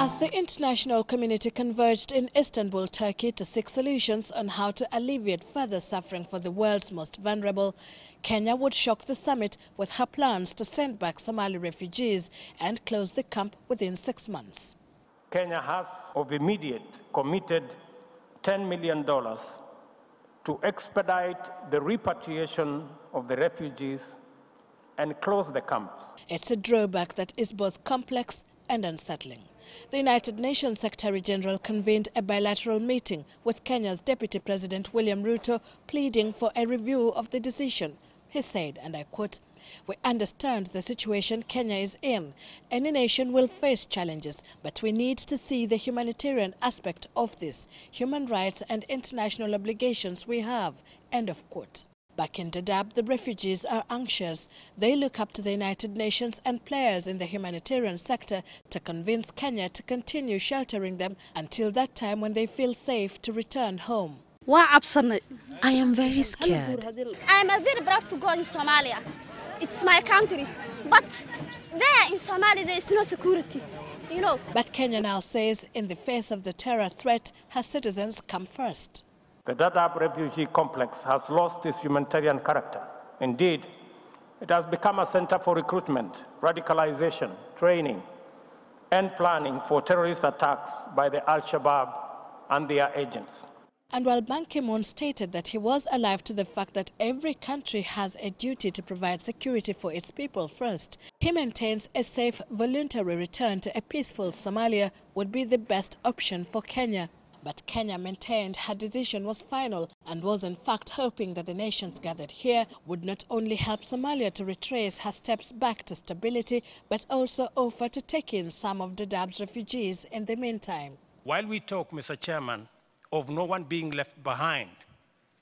As the international community converged in Istanbul, Turkey, to seek solutions on how to alleviate further suffering for the world's most vulnerable, Kenya would shock the summit with her plans to send back Somali refugees and close the camp within 6 months. Kenya has of immediate committed $10 million to expedite the repatriation of the refugees and close the camps. It's a drawback that is both complex and unsettling. The United Nations Secretary-General convened a bilateral meeting with Kenya's Deputy President William Ruto, pleading for a review of the decision. He said, and I quote, "We understand the situation Kenya is in. Any nation will face challenges, but we need to see the humanitarian aspect of this, human rights and international obligations we have," end of quote. Back in Dadaab, the refugees are anxious. They look up to the United Nations and players in the humanitarian sector to convince Kenya to continue sheltering them until that time when they feel safe to return home. I am very scared. I am very proud to go in Somalia. It's my country. But there in Somalia, there is no security, you know. But Kenya now says in the face of the terror threat, her citizens come first. The Dadaab refugee complex has lost its humanitarian character. Indeed, it has become a center for recruitment, radicalization, training, and planning for terrorist attacks by the Al-Shabaab and their agents. And while Ban Ki-moon stated that he was alive to the fact that every country has a duty to provide security for its people first, he maintains a safe, voluntary return to a peaceful Somalia would be the best option for Kenya. But Kenya maintained her decision was final and was in fact hoping that the nations gathered here would not only help Somalia to retrace her steps back to stability, but also offer to take in some of Dadaab's refugees in the meantime. While we talk, Mr. Chairman, of no one being left behind,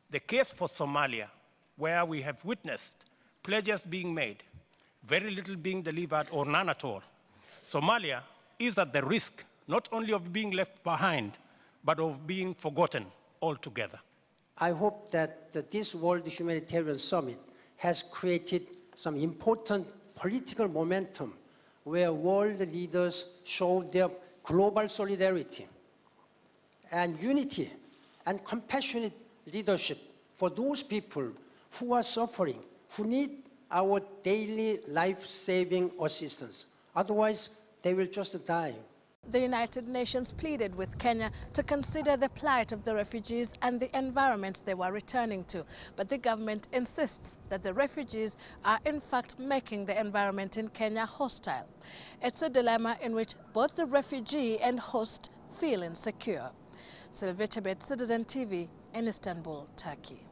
the case for Somalia, where we have witnessed pledges being made, very little being delivered or none at all, Somalia is at the risk not only of being left behind, but of being forgotten altogether. I hope that this World Humanitarian Summit has created some important political momentum where world leaders show their global solidarity and unity and compassionate leadership for those people who are suffering, who need our daily life-saving assistance. Otherwise, they will just die. The United Nations pleaded with Kenya to consider the plight of the refugees and the environment they were returning to. But the government insists that the refugees are in fact making the environment in Kenya hostile. It's a dilemma in which both the refugee and host feel insecure. Sylvia Chebet, Citizen TV in Istanbul, Turkey.